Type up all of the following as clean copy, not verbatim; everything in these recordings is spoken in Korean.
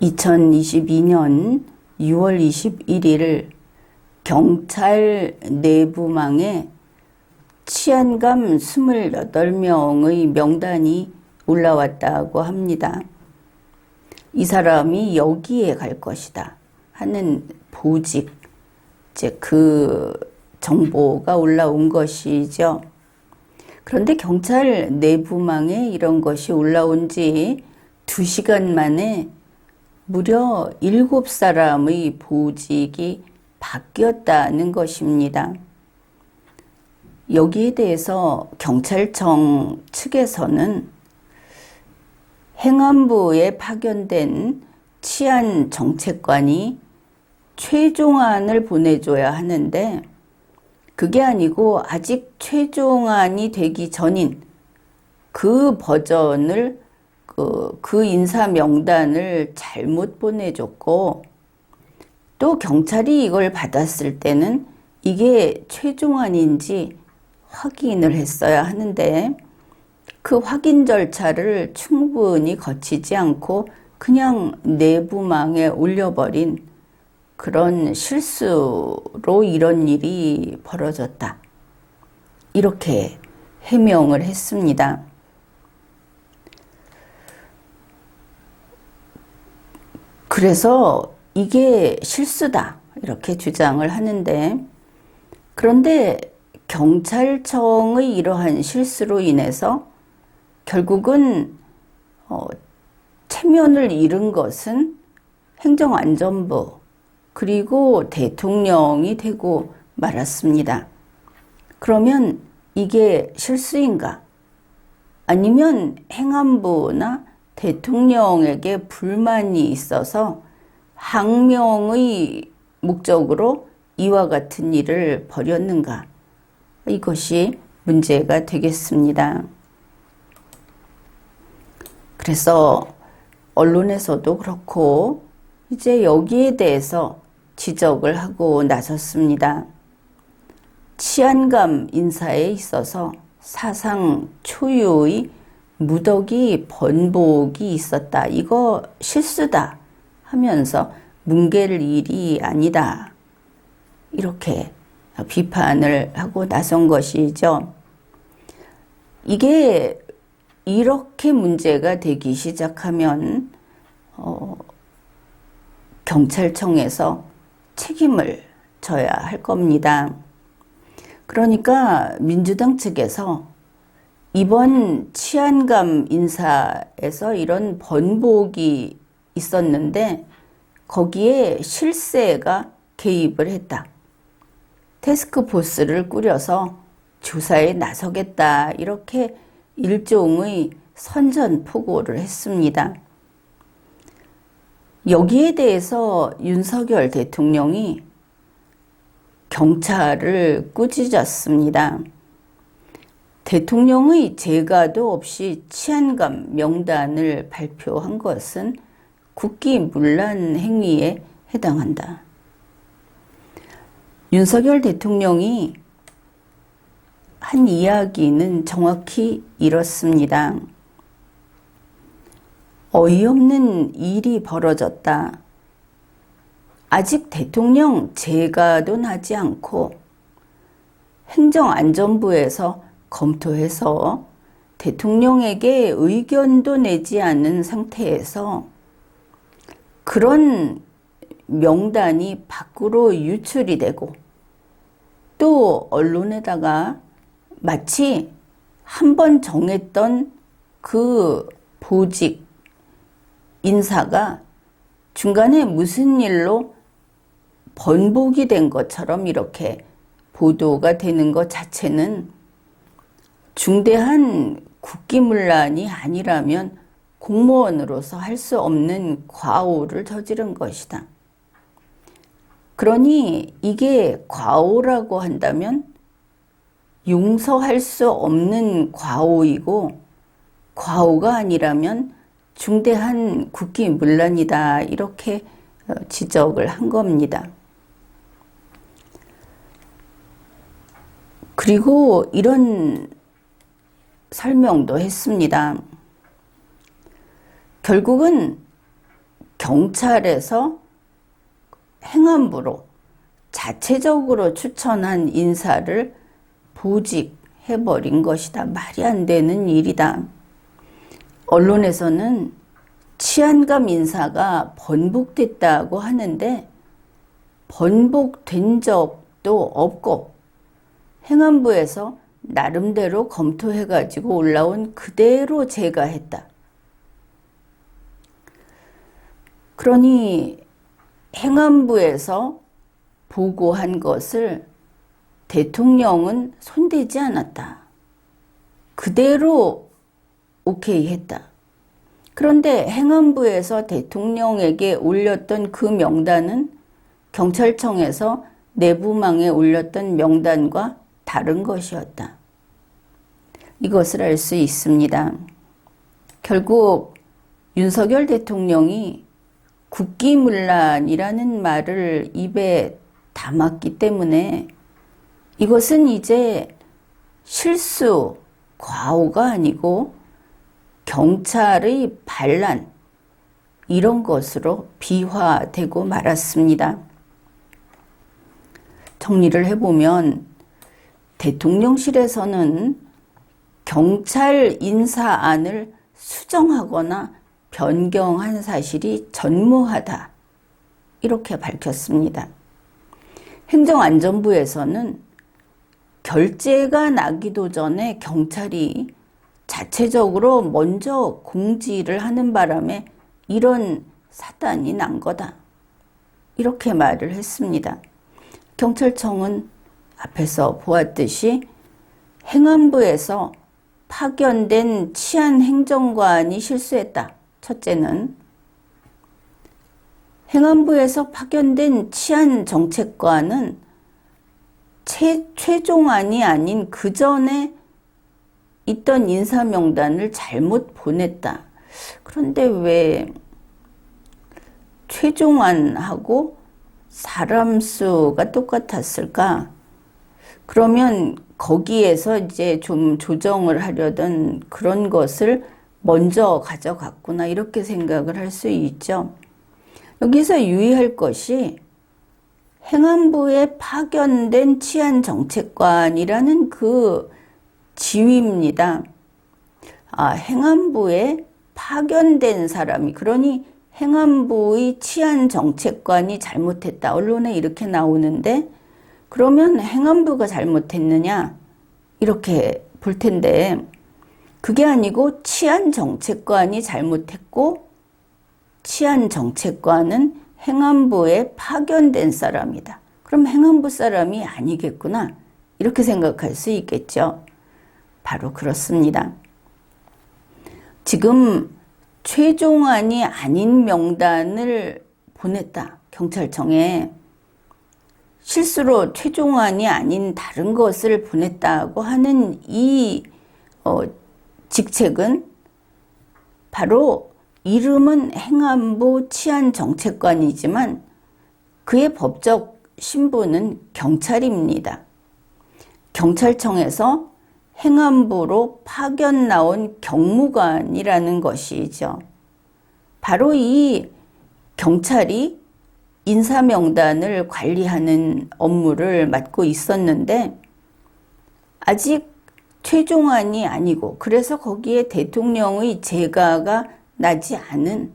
2022년 6월 21일 경찰 내부망에 치안감 28명의 명단이 올라왔다고 합니다. 이 사람이 여기에 갈 것이다 하는 보직, 이제 그 정보가 올라온 것이죠. 그런데 경찰 내부망에 이런 것이 올라온 지 2시간 만에 무려 7사람의 보직이 바뀌었다는 것입니다. 여기에 대해서 경찰청 측에서는 행안부에 파견된 치안정책관이 최종안을 보내줘야 하는데 그게 아니고 아직 최종안이 되기 전인 그 버전을 그 인사 명단을 잘못 보내줬고 또 경찰이 이걸 받았을 때는 이게 최종안인지 확인을 했어야 하는데 그 확인 절차를 충분히 거치지 않고 그냥 내부망에 올려버린 그런 실수로 이런 일이 벌어졌다. 이렇게 해명을 했습니다. 그래서 이게 실수다 이렇게 주장을 하는데 그런데 경찰청의 이러한 실수로 인해서 결국은 체면을 잃은 것은 행정안전부 그리고 대통령이 되고 말았습니다. 그러면 이게 실수인가? 아니면 행안부나 대통령에게 불만이 있어서 항명의 목적으로 이와 같은 일을 벌였는가? 이것이 문제가 되겠습니다. 그래서 언론에서도 그렇고 이제 여기에 대해서 지적을 하고 나섰습니다. 치안감 인사에 있어서 사상 초유의 무더기 번복이 있었다. 이거 실수다 하면서 뭉갤 일이 아니다. 이렇게 비판을 하고 나선 것이죠. 이게 이렇게 문제가 되기 시작하면 경찰청에서 책임을 져야 할 겁니다. 그러니까 민주당 측에서 이번 치안감 인사에서 이런 번복이 있었는데 거기에 실세가 개입을 했다. 태스크포스를 꾸려서 조사에 나서겠다. 이렇게 일종의 선전포고를 했습니다. 여기에 대해서 윤석열 대통령이 경찰을 꾸짖었습니다. 대통령의 재가도 없이 치안감 명단을 발표한 것은 국기문란 행위에 해당한다. 윤석열 대통령이 한 이야기는 정확히 이렇습니다. 어이없는 일이 벌어졌다. 아직 대통령 재가도 나지 않고 행정안전부에서 검토해서 대통령에게 의견도 내지 않은 상태에서 그런 명단이 밖으로 유출이 되고 또 언론에다가 마치 한 번 정했던 그 보직 인사가 중간에 무슨 일로 번복이 된 것처럼 이렇게 보도가 되는 것 자체는 중대한 국기문란이 아니라면 공무원으로서 할 수 없는 과오를 저지른 것이다. 그러니 이게 과오라고 한다면 용서할 수 없는 과오이고 과오가 아니라면 중대한 국기문란이다. 이렇게 지적을 한 겁니다. 그리고 이런 설명도 했습니다. 결국은 경찰에서 행안부로 자체적으로 추천한 인사를 보직해버린 것이다. 말이 안 되는 일이다. 언론에서는 치안감 인사가 번복됐다고 하는데 번복된 적도 없고 행안부에서 나름대로 검토해가지고 올라온 그대로 제거했다. 그러니 행안부에서 보고한 것을 대통령은 손대지 않았다. 그대로 오케이 했다. 그런데 행안부에서 대통령에게 올렸던 그 명단은 경찰청에서 내부망에 올렸던 명단과 다른 것이었다. 이것을 알 수 있습니다. 결국 윤석열 대통령이 국기문란이라는 말을 입에 담았기 때문에 이것은 이제 실수, 과오가 아니고 경찰의 반란, 이런 것으로 비화되고 말았습니다. 정리를 해보면 대통령실에서는 경찰 인사안을 수정하거나 변경한 사실이 전무하다, 이렇게 밝혔습니다. 행정안전부에서는 결재가 나기도 전에 경찰이 자체적으로 먼저 공지를 하는 바람에 이런 사단이 난 거다, 이렇게 말을 했습니다. 경찰청은 앞에서 보았듯이 행안부에서 파견된 치안행정관이 실수했다. 첫째는 행안부에서 파견된 치안정책관은 최종안이 아닌 그 전에 있던 인사명단을 잘못 보냈다. 그런데 왜 최종안하고 사람 수가 똑같았을까? 그러면 거기에서 이제 좀 조정을 하려던 그런 것을 먼저 가져갔구나, 이렇게 생각을 할 수 있죠. 여기서 유의할 것이 행안부에 파견된 치안정책관이라는 그 지위입니다. 행안부에 파견된 사람이, 그러니 행안부의 치안정책관이 잘못했다. 언론에 이렇게 나오는데 그러면 행안부가 잘못했느냐, 이렇게 볼 텐데 그게 아니고 치안정책관이 잘못했고 치안정책관은 행안부에 파견된 사람이다. 그럼 행안부 사람이 아니겠구나, 이렇게 생각할 수 있겠죠. 바로 그렇습니다. 지금 최종안이 아닌 명단을 보냈다. 경찰청에 실수로 최종안이 아닌 다른 것을 보냈다고 하는 이 직책은 바로 이름은 행안부 치안정책관이지만 그의 법적 신분은 경찰입니다. 경찰청에서 행안부로 파견 나온 경무관이라는 것이죠. 바로 이 경찰이 인사명단을 관리하는 업무를 맡고 있었는데 아직 최종안이 아니고, 그래서 거기에 대통령의 재가가 나지 않은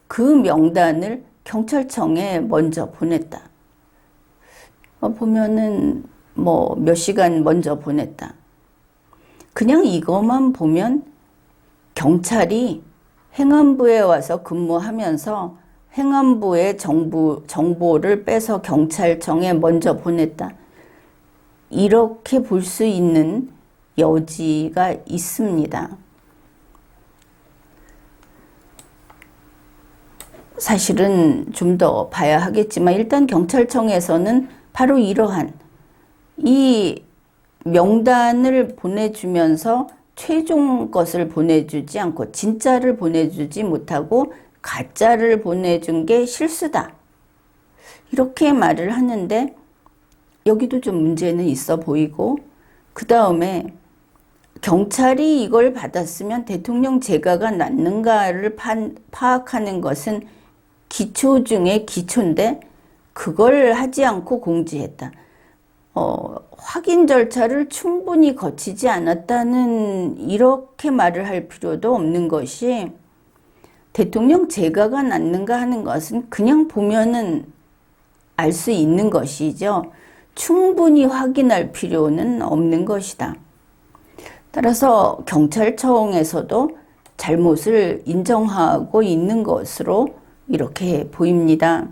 그 명단을 경찰청에 먼저 보냈다. 보면은 몇 시간 먼저 보냈다. 그냥 이것만 보면 경찰이 행안부에 와서 근무하면서 행안부의 정보를 빼서 경찰청에 먼저 보냈다, 이렇게 볼 수 있는 여지가 있습니다. 사실은 좀 더 봐야 하겠지만 일단 경찰청에서는 바로 이러한 이 명단을 보내주면서 최종 것을 보내주지 않고 진짜를 보내주지 못하고 가짜를 보내준 게 실수다, 이렇게 말을 하는데 여기도 좀 문제는 있어 보이고, 그 다음에 경찰이 이걸 받았으면 대통령 재가가 났는가를 파악하는 것은 기초 중에 기초인데 그걸 하지 않고 공지했다. 확인 절차를 충분히 거치지 않았다는 이렇게 말을 할 필요도 없는 것이 대통령 재가가 낫는가 하는 것은 그냥 보면은 알 수 있는 것이죠. 충분히 확인할 필요는 없는 것이다. 따라서 경찰청에서도 잘못을 인정하고 있는 것으로 이렇게 보입니다.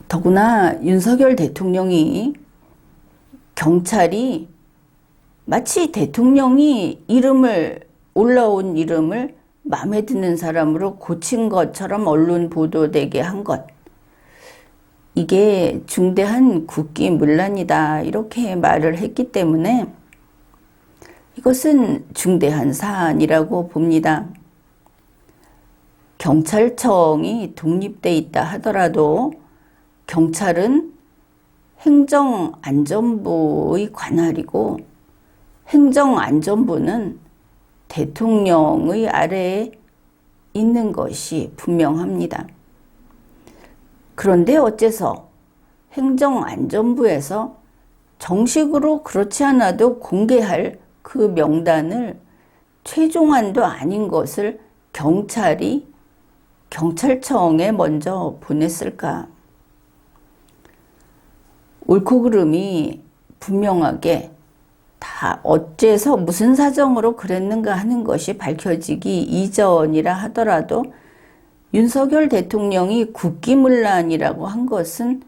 더구나 윤석열 대통령이 경찰이 마치 대통령이 올라온 이름을 마음에 드는 사람으로 고친 것처럼 언론 보도되게 한 것. 이게 중대한 국기문란이다 이렇게 말을 했기 때문에 이것은 중대한 사안이라고 봅니다. 경찰청이 독립돼 있다 하더라도 경찰은 행정안전부의 관할이고 행정안전부는 대통령의 아래에 있는 것이 분명합니다. 그런데 어째서 행정안전부에서 정식으로 그렇지 않아도 공개할 그 명단을 최종안도 아닌 것을 경찰청에 먼저 보냈을까? 옳고 그름이 분명하게 다 어째서 무슨 사정으로 그랬는가 하는 것이 밝혀지기 이전이라 하더라도 윤석열 대통령이 국기문란이라고 한 것은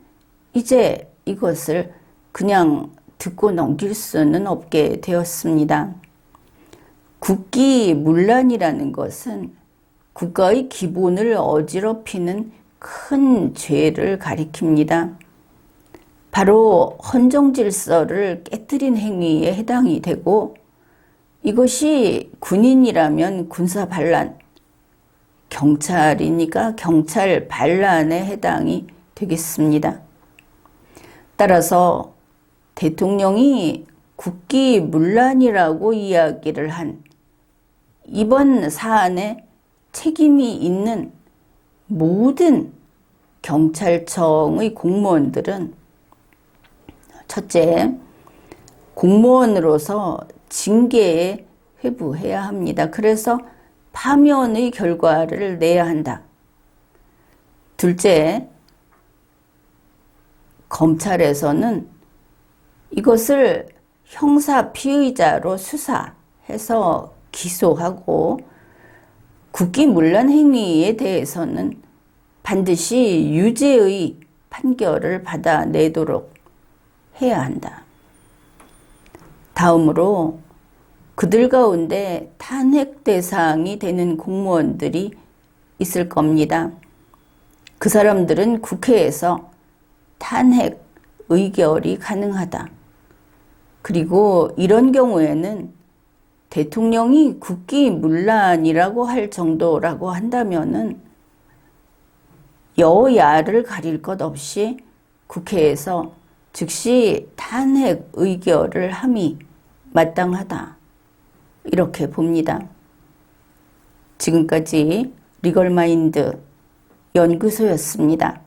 이제 이것을 그냥 듣고 넘길 수는 없게 되었습니다. 국기문란이라는 것은 국가의 기본을 어지럽히는 큰 죄를 가리킵니다. 바로 헌정질서를 깨뜨린 행위에 해당이 되고 이것이 군인이라면 군사반란, 경찰이니까 경찰 반란에 해당이 되겠습니다. 따라서 대통령이 국기문란이라고 이야기를 한 이번 사안에 책임이 있는 모든 경찰청의 공무원들은 첫째, 공무원으로서 징계에 회부해야 합니다. 그래서 파면의 결과를 내야 한다. 둘째, 검찰에서는 이것을 형사 피의자로 수사해서 기소하고 국기문란 행위에 대해서는 반드시 유죄의 판결을 받아내도록 해야 한다. 다음으로 그들 가운데 탄핵 대상이 되는 공무원들이 있을 겁니다. 그 사람들은 국회에서 탄핵 의결이 가능하다. 그리고 이런 경우에는 대통령이 국기문란이라고 할 정도라고 한다면은 여야를 가릴 것 없이 국회에서 즉시 탄핵 의결을 함이 마땅하다. 이렇게 봅니다. 지금까지 리걸마인드 연구소였습니다.